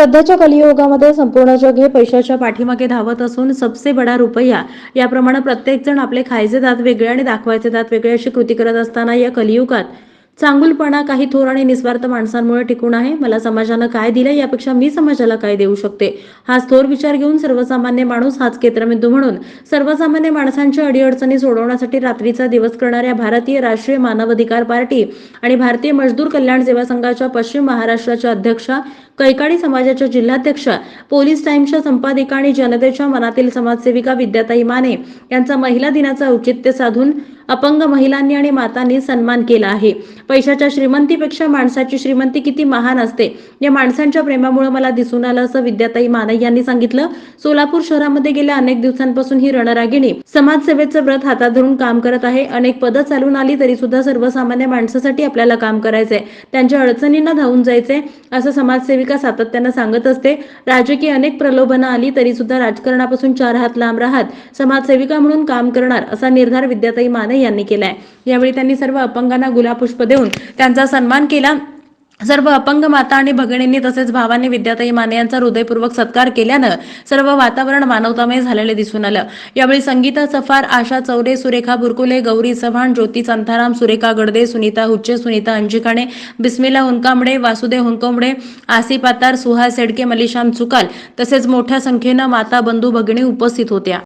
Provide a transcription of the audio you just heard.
सध्याच्या कलियुगामध्ये संपूर्ण जग हे पैशाच्या पाठीमागे धावत असून सबसे बडा रुपया याप्रमाणे प्रत्येक जण आपले खायचे दात वेगळे आणि दाखवायचे दात वेगळे अशी कृती करत असताना या कलियुगात चांगुलपणा काही थोर आणि निस्वार्थ माणसांमुळे टिकून आहे. मला समाजानं काय दिलं यापेक्षा मी समाजाला काय देऊ शकते हाच थोर विचार घेऊन सर्वसामान्य माणूस हाच केंद्रबिंदू म्हणून सर्वसामान्य माणसांच्या अडीअडचणी सोडवण्यासाठी रात्रीचा दिवस करणाऱ्या भारतीय राष्ट्रीय मानवाधिकार पार्टी आणि भारतीय मजदूर कल्याण सेवा संघाच्या पश्चिम महाराष्ट्राच्या अध्यक्षा, कैकाडी समाजाच्या जिल्हाध्यक्षा, पोलीस टाइम्सच्या संपादिका आणि जनतेच्या मनातील समाजसेविका विद्याताई माने यांचा महिला दिनाचा औचित्य साधून अपंग महिलांनी आणि मातांनी सन्मान केला आहे. पैशाच्या श्रीमंतीपेक्षा माणसाची श्रीमंती किती महान असते या माणसांच्या प्रेमामुळे मला दिसून आलं असं विद्याताई माने यांनी सांगितलं. सोलापूर शहरामध्ये गेल्या अनेक दिवसांपासून ही रणरागिणी समाजसेवेचं व्रत हातात धरून काम करत आहे. अनेक पदं चालून आली तरी सुद्धा सर्वसामान्य माणसासाठी आपल्याला काम करायचंय, त्यांच्या अडचणींना धावून जायचंय असं समाजसेविका सातत्यानं सांगत असते. राजकीय अनेक प्रलोभनं आली तरी सुद्धा राजकारणापासून 4 हात लांब राहत समाजसेविका म्हणून काम करणार असा निर्धार विद्याताई माने यांनी केलाय. यावेळी त्यांनी सर्व अपंगांना गुलाबपुष्प देऊन त्यांचा सन्मान केला. सर्व अपंग माता आणि भगिनींनी तसेच भावांनी विद्याताई माने यांचा हृदयपूर्वक सत्कार केल्यानं सर्व वातावरण मानवतामय झालेले दिसून आलं. यावेळी संगीता सफार, आशा चौरे, सुरेखा बुरकुले, गौरी चव्हाण, ज्योती संथाराम, सुरेखा गडदे, सुनीता हुच्चे, सुनीता अंजिकाणे, बिस्मिला हुनकांबळे, वासुदेव हुनकांबळे, आसिफ अत्तार, सुहास सेडके, मलिशाम चुकाल तसेच मोठ्या संख्येनं माता, बंधू, भगिनी उपस्थित होत्या.